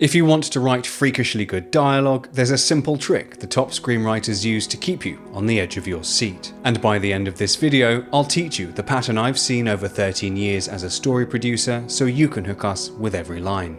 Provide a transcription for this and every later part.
If you want to write freakishly good dialogue, there's a simple trick the top screenwriters use to keep you on the edge of your seat. And by the end of this video, I'll teach you the pattern I've seen over 13 years as a story producer so you can hook us with every line.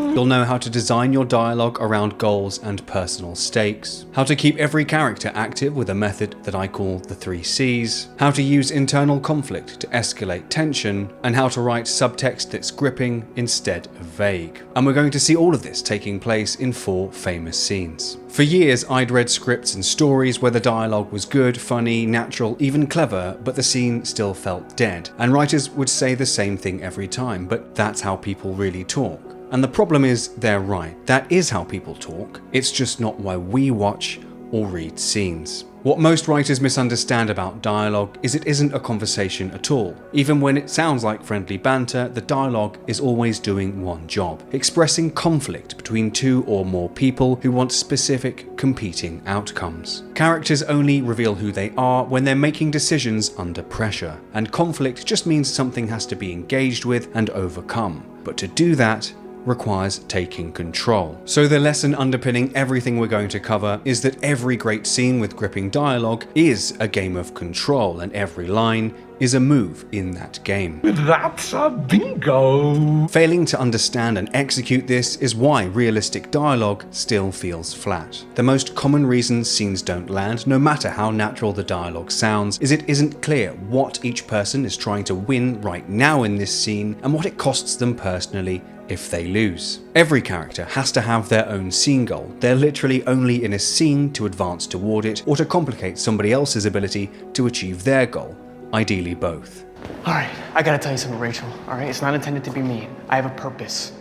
You'll know how to design your dialogue around goals and personal stakes, how to keep every character active with a method that I call the 3 C's, how to use internal conflict to escalate tension, and how to write subtext that's gripping instead of vague. And we're going to see all of this taking place in 4 famous scenes. For years, I'd read scripts and stories where the dialogue was good, funny, natural, even clever, but the scene still felt dead. And writers would say the same thing every time, but that's how people really talk. And the problem is, they're right. That is how people talk. It's just not why we watch or read scenes. What most writers misunderstand about dialogue is it isn't a conversation at all. Even when it sounds like friendly banter, the dialogue is always doing one job: expressing conflict between 2 or more people who want specific, competing outcomes. Characters only reveal who they are when they're making decisions under pressure, and conflict just means something has to be engaged with and overcome. But to do that requires taking control. So the lesson underpinning everything we're going to cover is that every great scene with gripping dialogue is a game of control, and every line is a move in that game. That's a bingo! Failing to understand and execute this is why realistic dialogue still feels flat. The most common reason scenes don't land, no matter how natural the dialogue sounds, is it isn't clear what each person is trying to win right now in this scene and what it costs them personally if they lose. Every character has to have their own scene goal. They're literally only in a scene to advance toward it or to complicate somebody else's ability to achieve their goal. Ideally both. Alright, I gotta tell you something, Rachel. Alright, it's not intended to be mean. I have a purpose.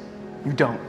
You don't.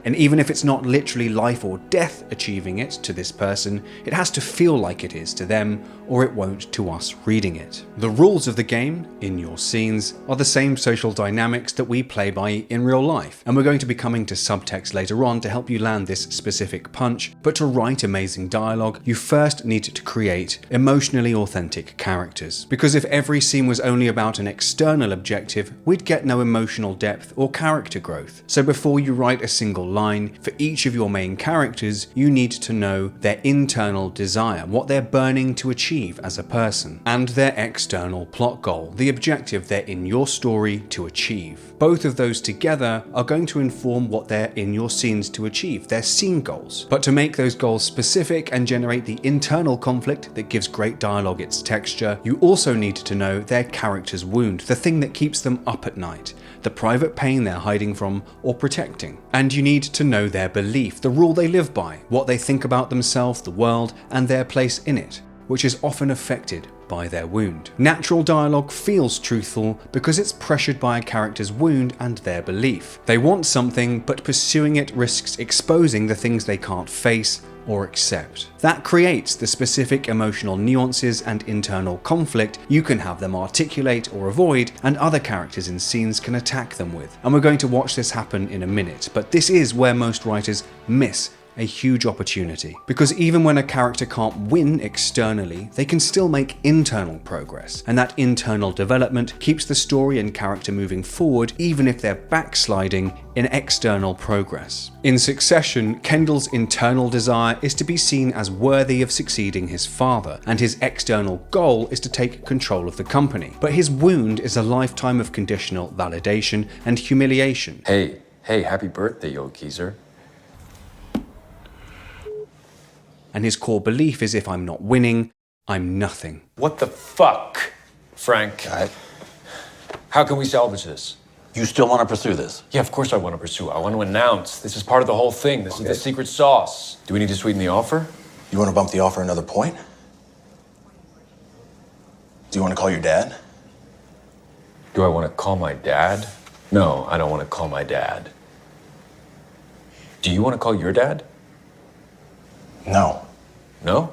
And even if it's not literally life or death achieving it to this person, it has to feel like it is to them, or it won't to us reading it. The rules of the game, in your scenes, are the same social dynamics that we play by in real life, and we're going to be coming to subtext later on to help you land this specific punch. But to write amazing dialogue, you first need to create emotionally authentic characters. Because if every scene was only about an external objective, we'd get no emotional depth or character growth. So before you write a single line, for each of your main characters, you need to know their internal desire, what they're burning to achieve as a person, and their external plot goal, the objective they're in your story to achieve. Both of those together are going to inform what they're in your scenes to achieve, their scene goals. But to make those goals specific and generate the internal conflict that gives great dialogue its texture, you also need to know their character's wound, the thing that keeps them up at night, the private pain they're hiding from or protecting. And you need to know their belief, the rule they live by, what they think about themselves, the world, and their place in it, which is often affected by their wound. Natural dialogue feels truthful because it's pressured by a character's wound and their belief. They want something, but pursuing it risks exposing the things they can't face or accept. That creates the specific emotional nuances and internal conflict you can have them articulate or avoid, and other characters in scenes can attack them with. And we're going to watch this happen in a minute, but this is where most writers miss a huge opportunity. Because even when a character can't win externally, they can still make internal progress, and that internal development keeps the story and character moving forward even if they're backsliding in external progress. In Succession, Kendall's internal desire is to be seen as worthy of succeeding his father, and his external goal is to take control of the company. But his wound is a lifetime of conditional validation and humiliation. Hey, happy birthday, yo geezer. And his core belief is if I'm not winning, I'm nothing. What the fuck, Frank? How can we salvage this? You still want to pursue this? Yeah, of course I want to pursue. I want to announce. This is part of the whole thing. This is the secret sauce. Do we need to sweeten the offer? You want to bump the offer another point? Do you want to call your dad? Do I want to call my dad? No, I don't want to call my dad. Do you want to call your dad? No. No?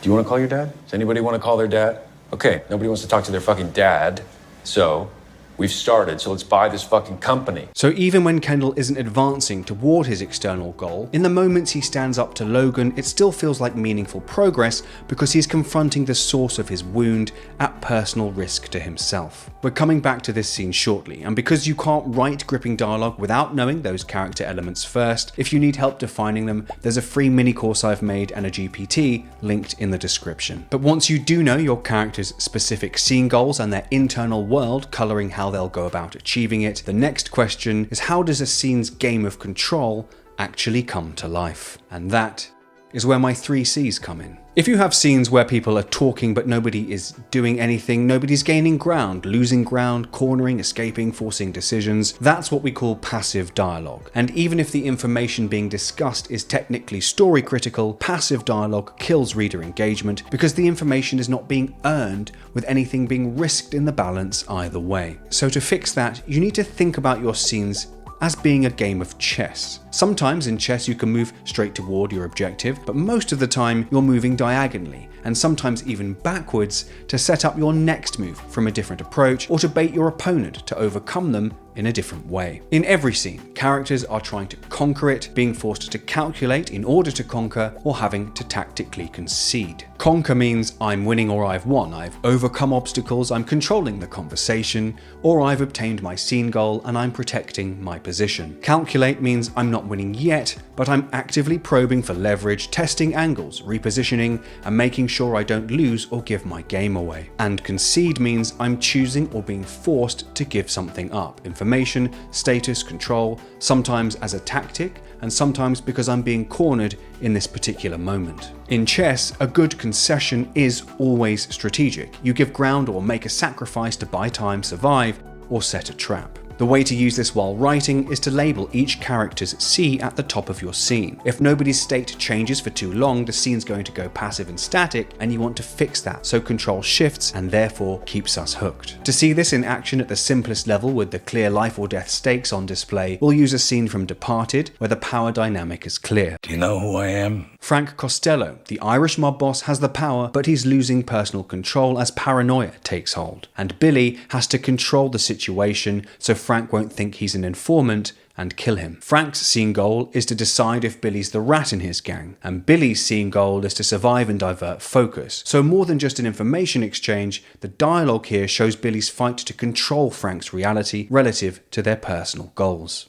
Do you want to call your dad? Does anybody want to call their dad? Okay, nobody wants to talk to their fucking dad, so We've started, so let's buy this fucking company. So even when Kendall isn't advancing toward his external goal, in the moments he stands up to Logan, it still feels like meaningful progress because he's confronting the source of his wound at personal risk to himself. We're coming back to this scene shortly, and because you can't write gripping dialogue without knowing those character elements first, if you need help defining them, there's a free mini course I've made and a GPT linked in the description. But once you do know your character's specific scene goals and their internal world coloring how they'll go about achieving it, the next question is, how does a scene's game of control actually come to life? And that is where my 3 C's come in. If you have scenes where people are talking but nobody is doing anything, nobody's gaining ground, losing ground, cornering, escaping, forcing decisions, that's what we call passive dialogue. And even if the information being discussed is technically story critical, passive dialogue kills reader engagement because the information is not being earned with anything being risked in the balance either way. So to fix that, you need to think about your scenes as being a game of chess. Sometimes in chess you can move straight toward your objective, but most of the time you're moving diagonally, and sometimes even backwards to set up your next move from a different approach or to bait your opponent to overcome them in a different way. In every scene, characters are trying to conquer it, being forced to calculate in order to conquer, or having to tactically concede. Conquer means I'm winning or I've won, I've overcome obstacles, I'm controlling the conversation, or I've obtained my scene goal and I'm protecting my position. Calculate means I'm not winning yet, but I'm actively probing for leverage, testing angles, repositioning, and making sure I don't lose or give my game away. And concede means I'm choosing or being forced to give something up. Information, status, control, sometimes as a tactic, and sometimes because I'm being cornered in this particular moment. In chess, a good concession is always strategic. You give ground or make a sacrifice to buy time, survive, or set a trap. The way to use this while writing is to label each character's C at the top of your scene. If nobody's state changes for too long, the scene's going to go passive and static, and you want to fix that, so control shifts and therefore keeps us hooked. To see this in action at the simplest level with the clear life or death stakes on display, we'll use a scene from Departed where the power dynamic is clear. Do you know who I am? Frank Costello, the Irish mob boss, has the power, but he's losing personal control as paranoia takes hold. And Billy has to control the situation so Frank won't think he's an informant and kill him. Frank's scene goal is to decide if Billy's the rat in his gang, and Billy's scene goal is to survive and divert focus. So more than just an information exchange, the dialogue here shows Billy's fight to control Frank's reality relative to their personal goals.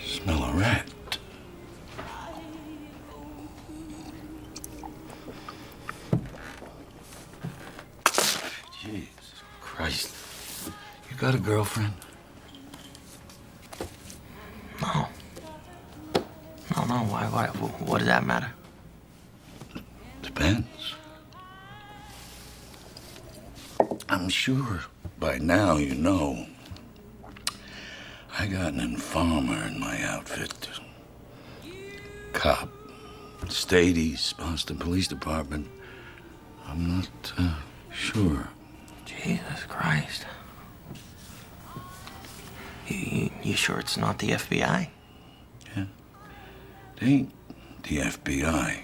Smell a rat. Jesus Christ. You got a girlfriend? No. No, why? What does that matter? Depends. I'm sure by now you know I got an informer in my outfit. Cop. State East Boston Police Department. I'm not sure. Jesus Christ. You sure it's not the FBI? Yeah. It ain't the FBI.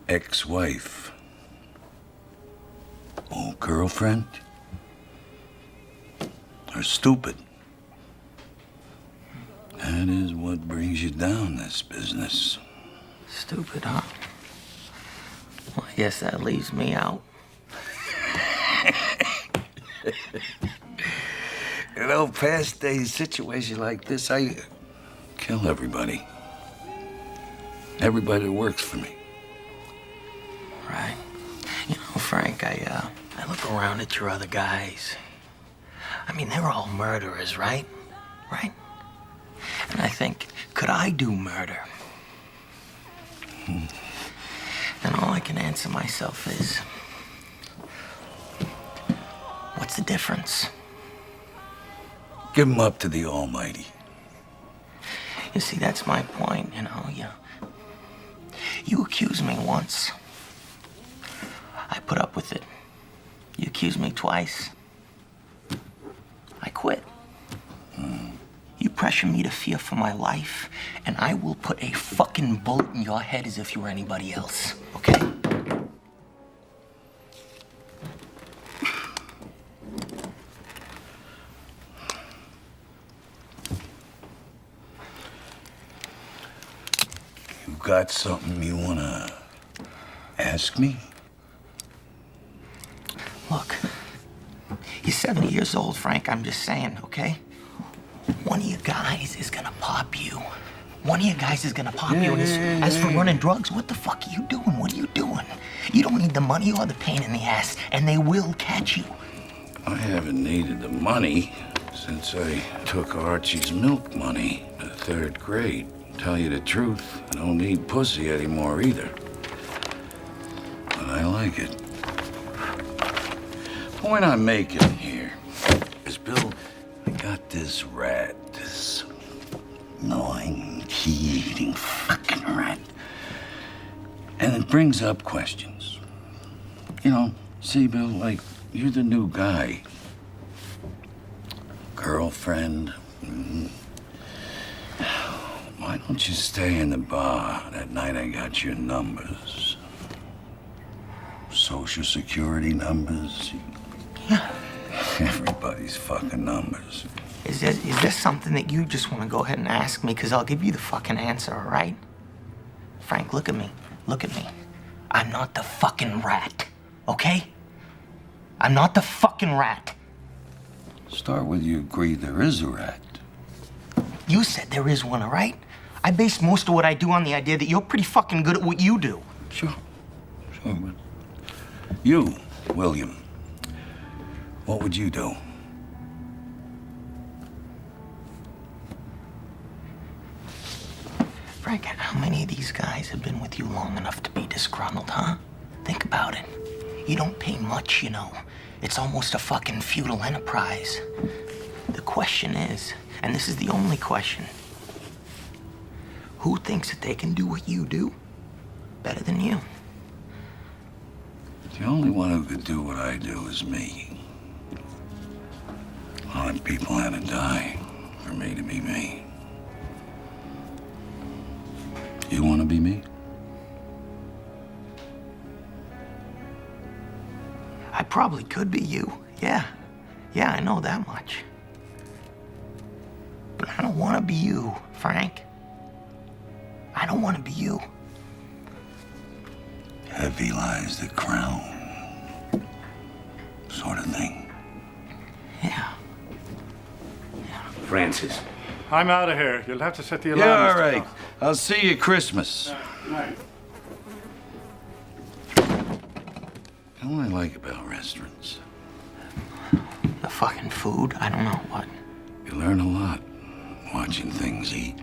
Ex-wife. Old girlfriend. Or stupid. That is what brings you down this business. Stupid, huh? Well, I guess that leaves me out. You know, past a situation like this, I kill everybody. Everybody that works for me. Right. You know, Frank, I look around at your other guys. I mean, they're all murderers, right? Right? And I think, could I do murder? And all I can answer myself is, what's the difference? Give them up to the Almighty. You see, that's my point, you know. You accused me once. I put up with it. You accused me twice. I quit. You pressure me to fear for my life, and I will put a fucking bullet in your head as if you were anybody else, okay? got something you wanna ask me? Look, you're 70 years old, Frank. I'm just saying, okay? One of you guys is gonna pop you. One of you guys is gonna pop you. And as for running drugs, what the fuck are you doing? What are you doing? You don't need the money or the pain in the ass, and they will catch you. I haven't needed the money since I took Archie's milk money in the 3rd grade. Tell you the truth, I don't need pussy anymore either. But I like it. Point I'm making here is, Bill, I got this rat, this gnawing, key-eating fucking rat. And it brings up questions. You know, see, Bill, like, you're the new guy. Girlfriend. Why don't you stay in the bar that night I got your numbers? Social security numbers. Everybody's fucking numbers. Is this something that you just want to go ahead and ask me? Because I'll give you the fucking answer, all right? Frank, look at me. Look at me. I'm not the fucking rat, okay? I'm not the fucking rat. Start with you agree there is a rat. You said there is one, all right? I base most of what I do on the idea that you're pretty fucking good at what you do. Sure, but you, William, what would you do? Frank, how many of these guys have been with you long enough to be disgruntled, huh? Think about it. You don't pay much, you know. It's almost a fucking feudal enterprise. The question is, and this is the only question, who thinks that they can do what you do better than you? The only one who could do what I do is me. A lot of people had to die for me to be me. You want to be me? I probably could be you. Yeah, I know that much. But I don't want to be you, Frank. I don't want to be you. Heavy lies the crown. Sort of thing. Yeah. Francis. I'm out of here. You'll have to set the alarm. Yeah, all Mr. right. Cox. I'll see you Christmas. Right. You know what I like about restaurants? The fucking food, I don't know what. You learn a lot watching things eat.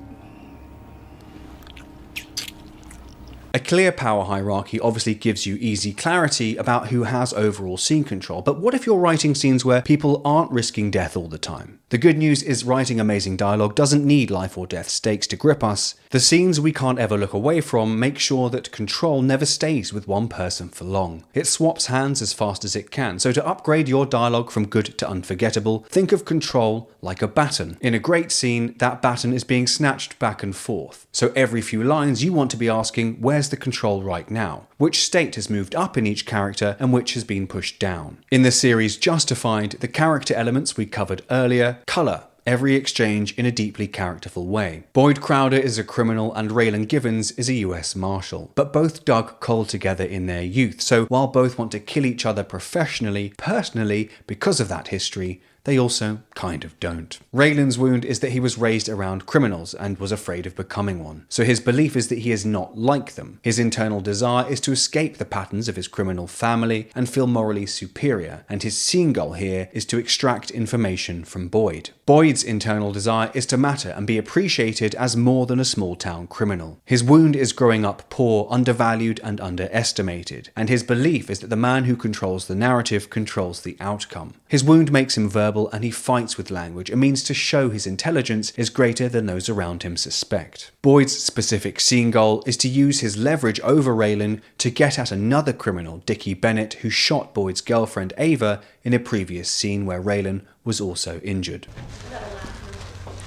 A clear power hierarchy obviously gives you easy clarity about who has overall scene control, but what if you're writing scenes where people aren't risking death all the time? The good news is writing amazing dialogue doesn't need life or death stakes to grip us. The scenes we can't ever look away from make sure that control never stays with one person for long. It swaps hands as fast as it can, so to upgrade your dialogue from good to unforgettable, think of control like a baton. In a great scene, that baton is being snatched back and forth. So every few lines you want to be asking, where's the control right now? Which state has moved up in each character and which has been pushed down? In the series Justified, the character elements we covered earlier colour every exchange in a deeply characterful way. Boyd Crowder is a criminal and Raylan Givens is a US Marshal, but both dug coal together in their youth, so while both want to kill each other professionally, personally, because of that history, they also kind of don't. Raylan's wound is that he was raised around criminals and was afraid of becoming one. So his belief is that he is not like them. His internal desire is to escape the patterns of his criminal family and feel morally superior, and his scene goal here is to extract information from Boyd. Boyd's internal desire is to matter and be appreciated as more than a small-town criminal. His wound is growing up poor, undervalued, and underestimated, and his belief is that the man who controls the narrative controls the outcome. His wound makes him verbal and he fights with language, a means to show his intelligence is greater than those around him suspect. Boyd's specific scene goal is to use his leverage over Raylan to get at another criminal, Dickie Bennett, who shot Boyd's girlfriend Ava in a previous scene where Raylan was also injured.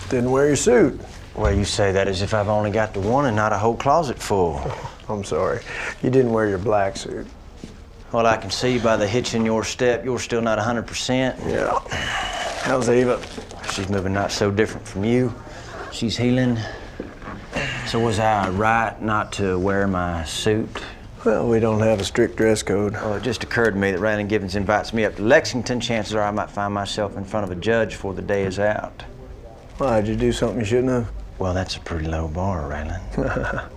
Didn't wear your suit. Well, you say that as if I've only got the one and not a whole closet full. I'm sorry. You didn't wear your black suit. Well, I can see by the hitch in your step, you're still not 100%. Yeah. How's Ava? She's moving not so different from you. She's healing. So was I right not to wear my suit? Well, we don't have a strict dress code. Well, it just occurred to me that Raylan Givens invites me up to Lexington. Chances are I might find myself in front of a judge before the day is out. Why, did you do something you shouldn't have? Well, that's a pretty low bar, Raylan.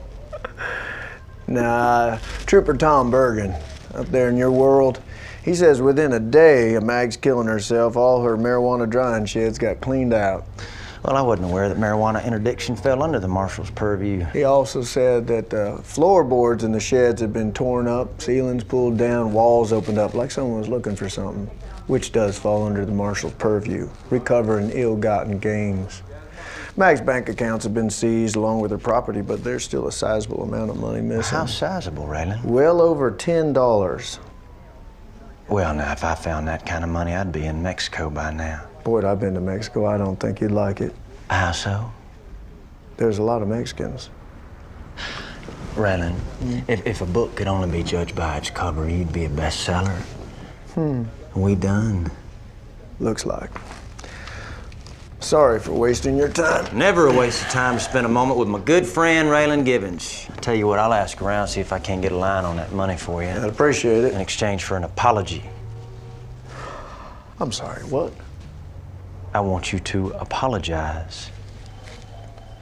Nah, Trooper Tom Bergen, up there in your world, he says within a day of Mag's killing herself, all her marijuana drying sheds got cleaned out. Well, I wasn't aware that marijuana interdiction fell under the marshal's purview. He also said that the floorboards in the sheds had been torn up, ceilings pulled down, walls opened up, like someone was looking for something, which does fall under the marshal's purview, recovering ill-gotten gains. Mag's bank accounts have been seized along with her property, but there's still a sizable amount of money missing. How sizable, Raylan? Well over $10. Well, now, if I found that kind of money, I'd be in Mexico by now. Boy, I've been to Mexico. I don't think you'd like it. How so? There's a lot of Mexicans. Raylan, if a book could only be judged by its cover, you'd be a bestseller. We done. Looks like. Sorry for wasting your time. Never a waste of time to spend a moment with my good friend, Raylan Givens. I tell you what, I'll ask around, see if I can't get a line on that money for you. I'd appreciate it. In exchange for an apology. I'm sorry, what? I want you to apologize.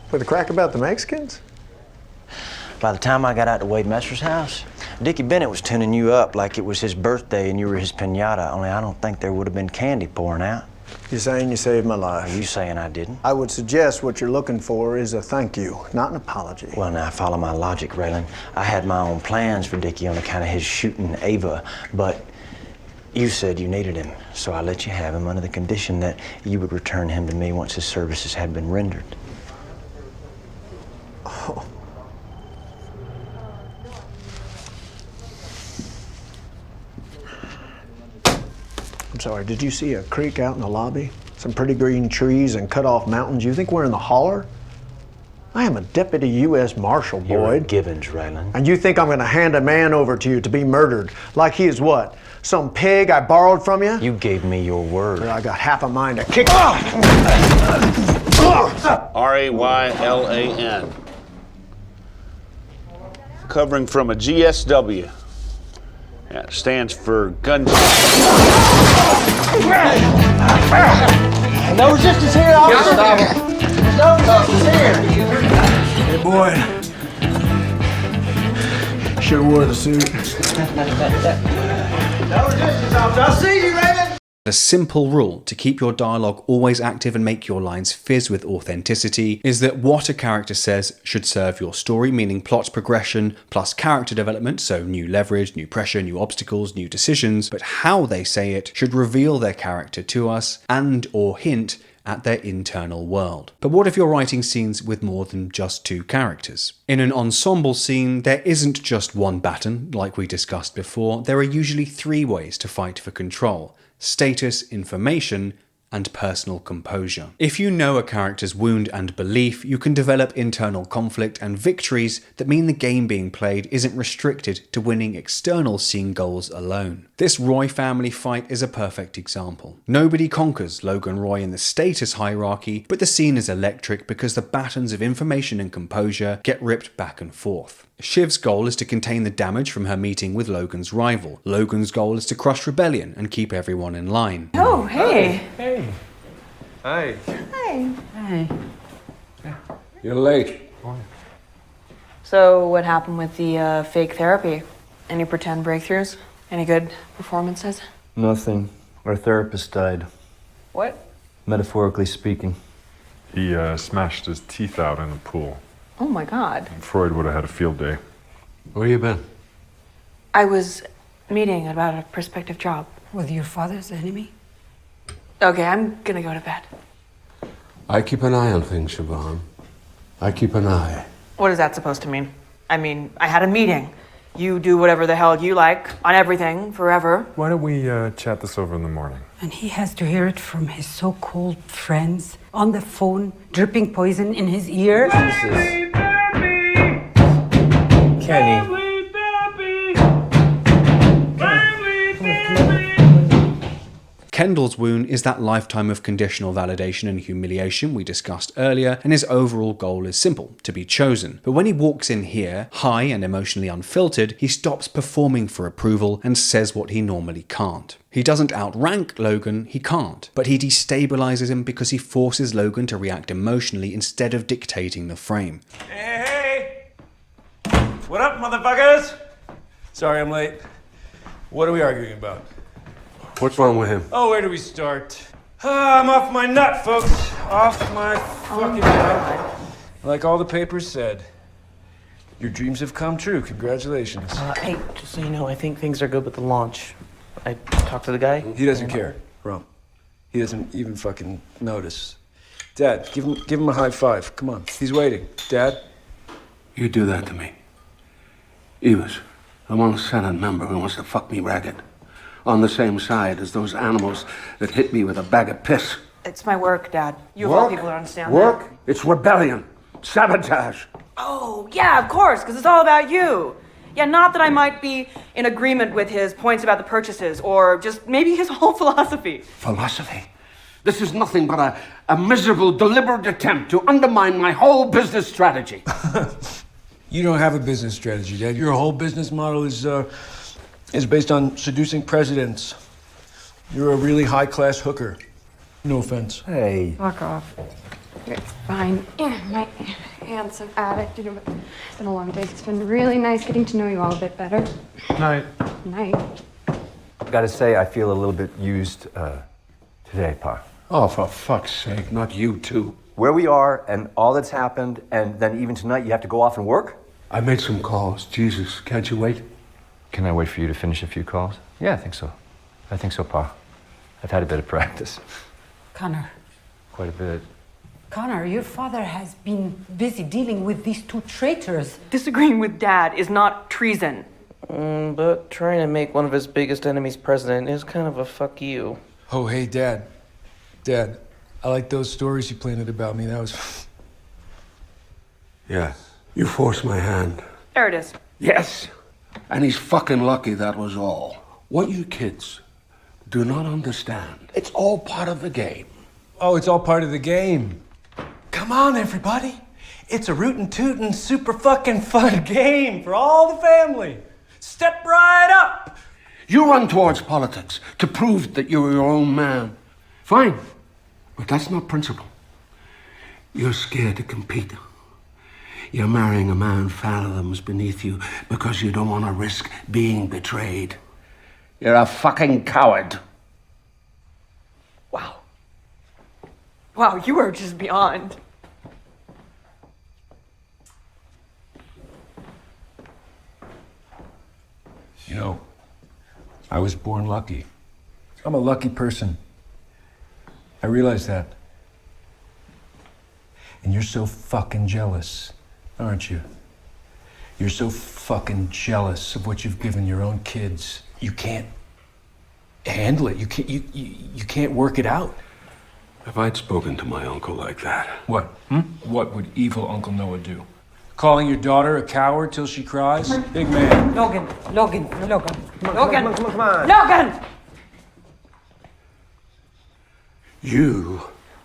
For the crack about the Mexicans? By the time I got out to Wade Messer's house, Dickie Bennett was tuning you up like it was his birthday and you were his piñata, only I don't think there would have been candy pouring out. You're saying you saved my life. Are you saying I didn't? I would suggest what you're looking for is a thank you, not an apology. Well, now, follow my logic, Raylan. I had my own plans for Dickie on account of his shooting Ava, but you said you needed him, so I let you have him under the condition that you would return him to me once his services had been rendered. Oh. I'm sorry, did you see a creek out in the lobby? Some pretty green trees and cut off mountains. You think we're in the holler? I am a deputy U.S. Marshal, Boyd. You're Givens, Raylan. And you think I'm gonna hand a man over to you to be murdered like he is what? Some pig I borrowed from you? You gave me your word. Well, I got half a mind to kick. R-A-Y-L-A-N. Covering from a GSW. Yeah, it stands for gun. No resistance here, officer. No resistance here. Hey, boy. Should've wore the suit. No resistance, officer. I'll see you, Raymond. A simple rule to keep your dialogue always active and make your lines fizz with authenticity is that what a character says should serve your story, meaning plot progression plus character development, so new leverage, new pressure, new obstacles, new decisions, but how they say it should reveal their character to us and or hint at their internal world. But what if you're writing scenes with more than just two characters? In an ensemble scene, there isn't just one baton, like we discussed before. There are usually three ways to fight for control: status, information, and personal composure. If you know a character's wound and belief, you can develop internal conflict and victories that mean the game being played isn't restricted to winning external scene goals alone. This Roy family fight is a perfect example. Nobody conquers Logan Roy in the status hierarchy, but the scene is electric because the batons of information and composure get ripped back and forth. Shiv's goal is to contain the damage from her meeting with Logan's rival. Logan's goal is to crush rebellion and keep everyone in line. Oh, hey. Hey. Hi. Hi. Hi. You're late. So what happened with the fake therapy? Any pretend breakthroughs? Any good performances? Nothing. Our therapist died. What? Metaphorically speaking. He smashed his teeth out in a pool. Oh my God. Freud would have had a field day. Where you been? I was meeting about a prospective job. With your father's enemy? Okay, I'm gonna go to bed. I keep an eye on things, Siobhan. I keep an eye. What is that supposed to mean? I mean, I had a meeting. You do whatever the hell you like on everything forever. Why don't we chat this over in the morning? And he has to hear it from his so-called friends on the phone, dripping poison in his ear. Kenny. Kendall's wound is that lifetime of conditional validation and humiliation we discussed earlier, and his overall goal is simple: to be chosen. But when he walks in here, high and emotionally unfiltered, he stops performing for approval and says what he normally can't. He doesn't outrank Logan, he can't, but he destabilizes him because he forces Logan to react emotionally instead of dictating the frame. Hey! What up, motherfuckers? Sorry I'm late. What are we arguing about? What's wrong with him? Oh, where do we start? I'm off my nut, folks. Off my fucking nut. Like all the papers said. Your dreams have come true. Congratulations. Hey, just so you know, I think things are good with the launch. I talked to the guy. He doesn't care, Rom. He doesn't even fucking notice. Dad, give him a high five. Come on, he's waiting. Dad? You do that to me. Evis, I'm one Senate member who wants to fuck me ragged. On the same side as those animals that hit me with a bag of piss. It's my work, Dad. You of all people don't understand that. Work? It's rebellion. Sabotage. Oh, yeah, of course, because it's all about you. Yeah, not that I might be in agreement with his points about the purchases, or just maybe his whole philosophy. Philosophy? This is nothing but a miserable, deliberate attempt to undermine my whole business strategy. You don't have a business strategy, Dad. Your whole business model is based on seducing presidents. You're a really high-class hooker. No offense. Hey. Fuck off. It's fine. My handsome addict. You know, it's been a long day. It's been really nice getting to know you all a bit better. Night. Night. I gotta say, I feel a little bit used today, Pa. Oh, for fuck's sake, not you too. Where we are and all that's happened, and then even tonight you have to go off and work? I made some calls. Jesus, can't you wait? Can I wait for you to finish a few calls? Yeah, I think so. I think so, Pa. I've had a bit of practice. Connor. Quite a bit. Connor, your father has been busy dealing with these two traitors. Disagreeing with Dad is not treason. But trying to make one of his biggest enemies president is kind of a fuck you. Oh, hey, Dad. Dad, I like those stories you planted about me. That was... Yeah, you forced my hand. There it is. Yes, and he's fucking lucky that was all. What you kids do not understand, it's all part of the game. Oh, it's all part of the game. Come on, everybody. It's a rootin' tootin' super fucking fun game for all the family. Step right up. You run towards politics to prove that you're your own man. Fine, but that's not principle. You're scared to compete. You're marrying a man fathoms beneath you because you don't want to risk being betrayed. You're a fucking coward. Wow. Wow, you are just beyond. You know, I was born lucky. I'm a lucky person. I realize that. And you're so fucking jealous, aren't you? You're so fucking jealous of what you've given your own kids. You can't handle it. You can't work it out. If I'd spoken to my uncle like that. What? What would evil Uncle Noah do? Calling your daughter a coward till she cries? Big man. Logan. Logan. Come on. Logan! You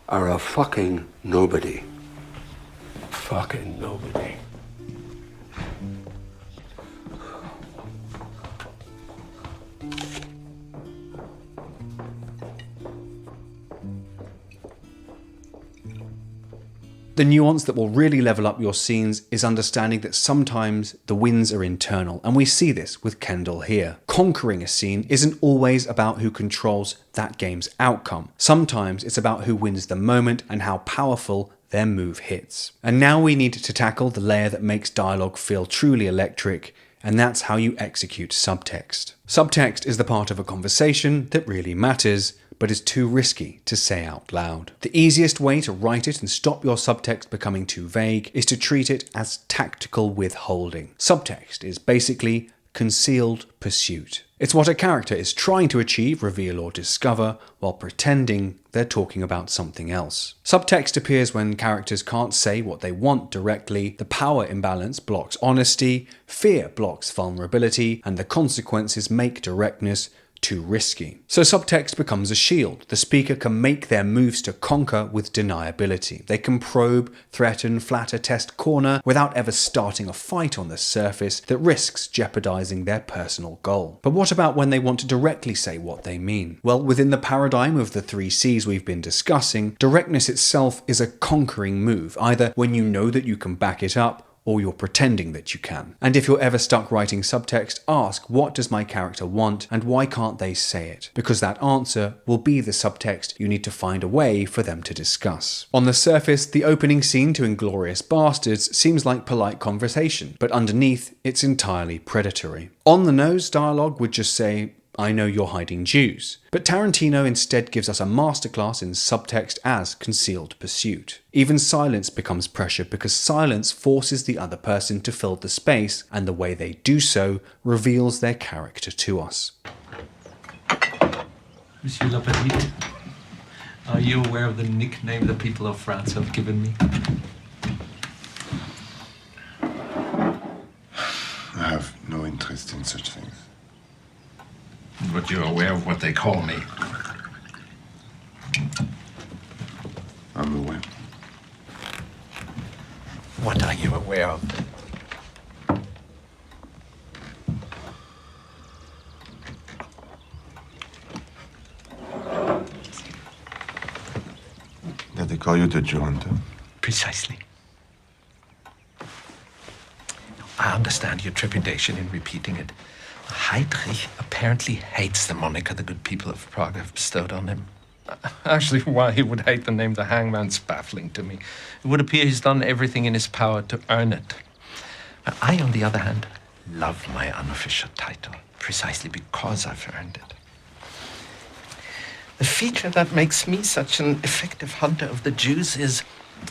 are a fucking nobody. Fucking nobody. The nuance that will really level up your scenes is understanding that sometimes the wins are internal, and we see this with Kendall here. Conquering a scene isn't always about who controls that game's outcome. Sometimes it's about who wins the moment and how powerful their move hits. And now we need to tackle the layer that makes dialogue feel truly electric, and that's how you execute subtext. Subtext is the part of a conversation that really matters, but is too risky to say out loud. The easiest way to write it and stop your subtext becoming too vague is to treat it as tactical withholding. Subtext is basically concealed pursuit. It's what a character is trying to achieve, reveal, or discover while pretending they're talking about something else. Subtext appears when characters can't say what they want directly, the power imbalance blocks honesty, fear blocks vulnerability, and the consequences make directness too risky. So subtext becomes a shield. The speaker can make their moves to conquer with deniability. They can probe, threaten, flatter, test, corner without ever starting a fight on the surface that risks jeopardizing their personal goal. But what about when they want to directly say what they mean? Well, within the paradigm of the 3 C's we've been discussing, directness itself is a conquering move, either when you know that you can back it up, or you're pretending that you can. And if you're ever stuck writing subtext, ask, what does my character want and why can't they say it? Because that answer will be the subtext you need to find a way for them to discuss. On the surface, the opening scene to Inglourious Bastards seems like polite conversation, but underneath, it's entirely predatory. On the nose dialogue would just say, I know you're hiding Jews. But Tarantino instead gives us a masterclass in subtext as concealed pursuit. Even silence becomes pressure because silence forces the other person to fill the space, and the way they do so reveals their character to us. Monsieur Lapetite, are you aware of the nickname the people of France have given me? I have no interest in such things. But you're aware of what they call me. I'm aware. What are you aware of? That they call you the Jew hunter? Precisely. I understand your trepidation in repeating it. Heydrich apparently hates the moniker the good people of Prague have bestowed on him. Actually, why he would hate the name the Hangman's baffling to me. It would appear he's done everything in his power to earn it. But I, on the other hand, love my unofficial title, precisely because I've earned it. The feature that makes me such an effective hunter of the Jews is,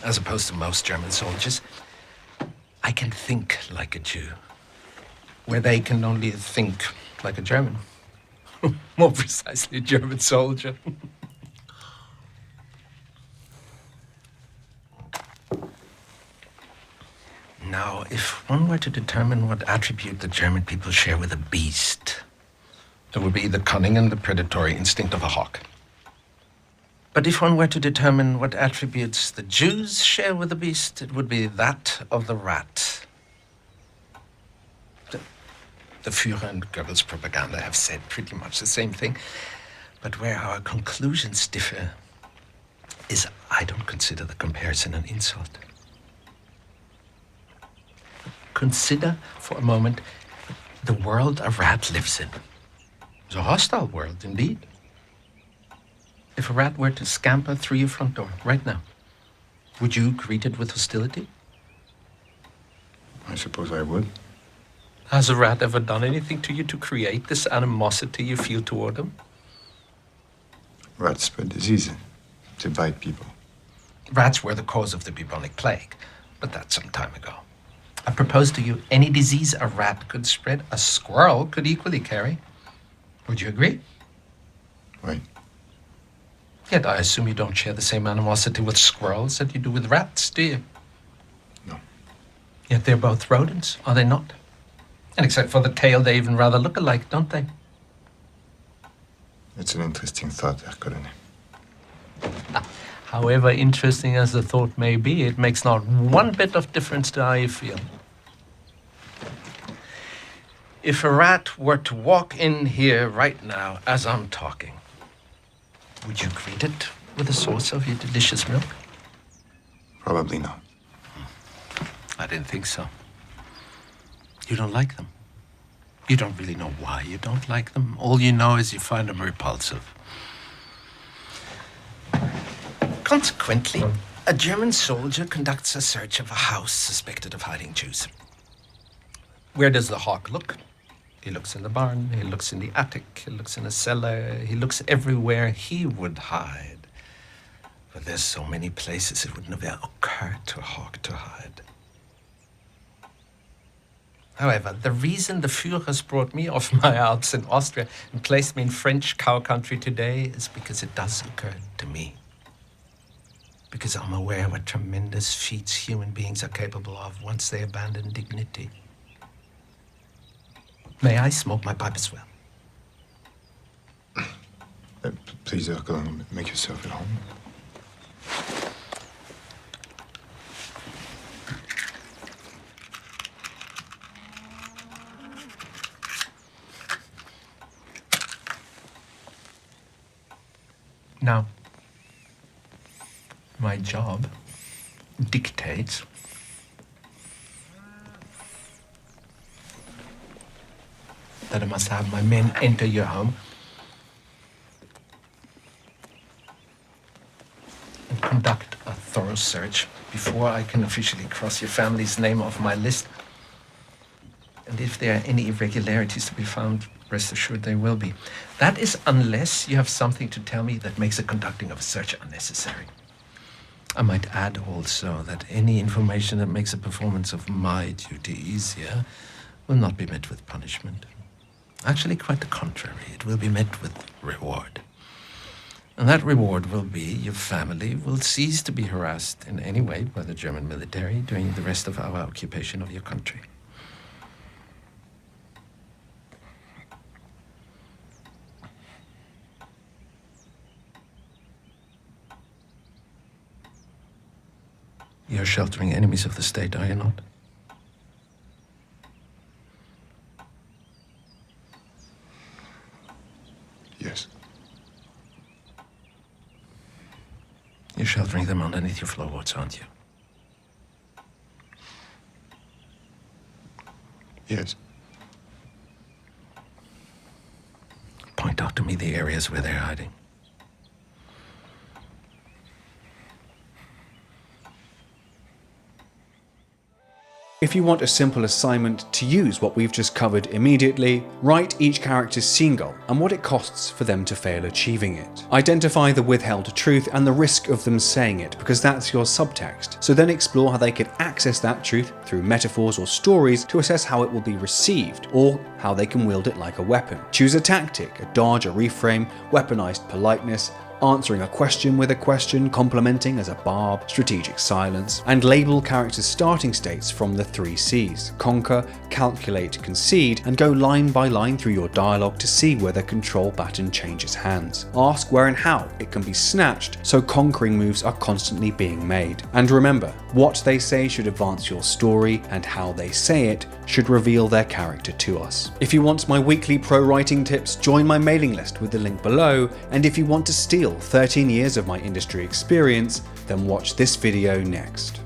as opposed to most German soldiers, I can think like a Jew, where they can only think like a German. More precisely, a German soldier. Now, if one were to determine what attribute the German people share with a beast, it would be the cunning and the predatory instinct of a hawk. But if one were to determine what attributes the Jews share with the beast, it would be that of the rat. The Führer and Goebbels' propaganda have said pretty much the same thing. But where our conclusions differ is I don't consider the comparison an insult. Consider for a moment the world a rat lives in. It's a hostile world, indeed. If a rat were to scamper through your front door right now, would you greet it with hostility? I suppose I would. Has a rat ever done anything to you to create this animosity you feel toward him? Rats spread disease. They bite people. Rats were the cause of the bubonic plague, but that's some time ago. I propose to you, any disease a rat could spread, a squirrel could equally carry. Would you agree? Right. Yet I assume you don't share the same animosity with squirrels that you do with rats, do you? No. Yet they're both rodents, are they not? And except for the tail, they even rather look alike, don't they? It's an interesting thought, Herr Colonel. However interesting as the thought may be, it makes not one bit of difference to how you feel. If a rat were to walk in here right now as I'm talking, would you greet it with a source of your delicious milk? Probably not. I didn't think so. You don't like them. You don't really know why you don't like them. All you know is you find them repulsive. Consequently, a German soldier conducts a search of a house suspected of hiding Jews. Where does the hawk look? He looks in the barn, he looks in the attic, he looks in the cellar, he looks everywhere he would hide. But there's so many places it would never occur to a hawk to hide. However, the reason the Führers brought me off my Alps in Austria and placed me in French cow country today is because it does occur to me. Because I'm aware what tremendous feats human beings are capable of once they abandon dignity. May I smoke my pipe as well? Please, Uncle, make yourself at home. Now, my job dictates that I must have my men enter your home and conduct a thorough search before I can officially cross your family's name off my list. And if there are any irregularities to be found, rest assured there will be. That is unless you have something to tell me that makes the conducting of a search unnecessary. I might add also that any information that makes the performance of my duty easier will not be met with punishment. Actually, quite the contrary. It will be met with reward. And that reward will be your family will cease to be harassed in any way by the German military during the rest of our occupation of your country. You're sheltering enemies of the state, are you not? Yes. You're sheltering them underneath your floorboards, aren't you? Yes. Point out to me the areas where they're hiding. If you want a simple assignment to use what we've just covered immediately, write each character's scene goal and what it costs for them to fail achieving it. Identify the withheld truth and the risk of them saying it, because that's your subtext. So then explore how they could access that truth through metaphors or stories to assess how it will be received, or how they can wield it like a weapon. Choose a tactic, a dodge, a reframe, weaponized politeness, answering a question with a question, complimenting as a barb, strategic silence, and label characters' starting states from the 3 C's: conquer, calculate, concede, and go line by line through your dialogue to see where the control baton changes hands. Ask where and how it can be snatched, so conquering moves are constantly being made. And remember, what they say should advance your story, and how they say it should reveal their character to us. If you want my weekly pro writing tips, join my mailing list with the link below, and if you want to steal 13 years of my industry experience, then watch this video next.